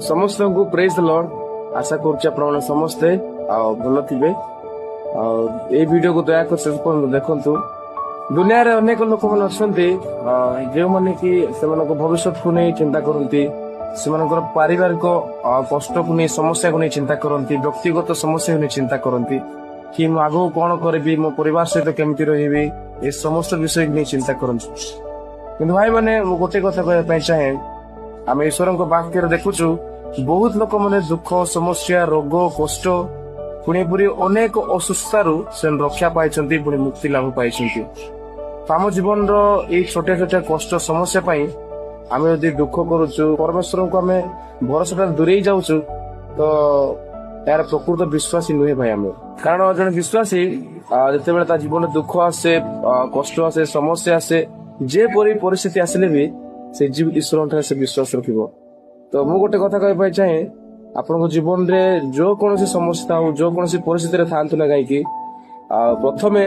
समस्त को praise the Lord. आशा कर समस्ते भल थे। ये वीडियो को दया कर देखु। दुनिया रे अनेक लोक मैंने अच्छा जो मैंने कि भविष्य को नहीं चिंता करती, पारिवारिक कष्ट को नहीं, समस्या को नहीं चिंता करती, व्यक्तिगत समस्या को नहीं चिंता करती कि मैं आगो कौन करी, मो परिवार सहित केमती रही, ये समस्त विषय नहीं चिंता करती। कि भाई मैंने गोटे कथा कहवाई चाहे, आम ईश्वर वाक्य देखुचु बहुत लोक मैंने दुख समस्या रोग कष्ट पुणी पूरी अनेक असुस्थतारू से रक्षा पाई, पुणी मुक्ति लाभ पाई। आम जीवन रो छोटे छोटे कष्ट समस्या आम यदि दुख करुचु, परमेश्वर को आम भरोसा दूरे जाऊचु, तो यार प्रकृत विश्वासी नुहे भाई आम। कारण जन विश्वासी जिते जीवन दुख आसे, कष्ट आसे, समस्या आसे, जेपरी परिस्थिति आसिले भी से जीवित ईश्वर से विश्वास रख। तो मु गोटे कथा कहवाई चाहे, आपण जीवन रे जो कौन समस्या हो, जो कौन परिस्थिति था ना कहीं प्रथमे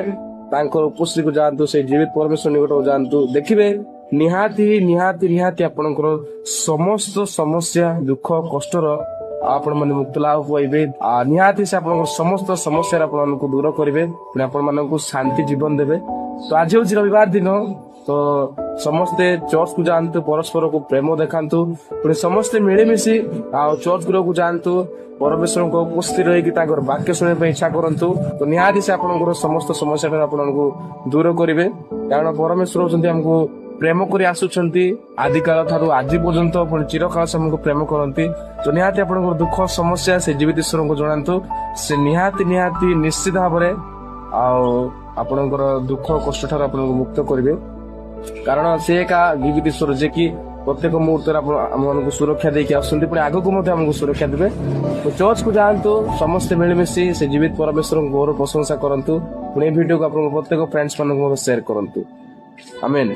उपस्थिति को जातु, से जीवित परमेश्वर निकट जातु, देखिए निहाती निहाती निहाती आपणकर समस्त समस्या दुख कष्टर आपण मैंने मुक्त लाभ पाइबे। निहाती से आप समस्त समस्या आपको दूर करेंगे, आपण शांति जीवन देवे। तो आज हूँ रविवार दिन, तो समस्ते चर्च को जातु, परस्पर को प्रेम देखातु, पुणी समस्ते मिलमिशी चर्च गृह को जातु, परमेश्वर को उपस्थित रही वाक्य शुणा इच्छा करतु। तो निहाती से आप समस्त समस्या आपको दूर करेंगे। कारण परमेश्वर होती हमको प्रेम कर आसुंच आदि काल ठारू आज पर्यंत, पुणी चिरकाल से हमको प्रेम करती। तो निहाती आप दुख समस्या से जीवित ईश्वर को जनातु, से निहाती निहाती निश्चित भाव में आपणकर दुख कष्ट ठार आपको मुक्त करेंगे। कारण से एक जीवित ईश्वर जे कि प्रत्येक मुहूर्त आम सुरक्षा देके आसुंच, पुणी आगक सुरक्षा देवे। तो चर्च को जातु, समस्ते मिलमिशी से जीवित परमेश्वर गौरव प्रशंसा करतु। पुणी वीडियो को आप प्रत्येक फ्रेंड्स मान शेयर करतु। आमेन।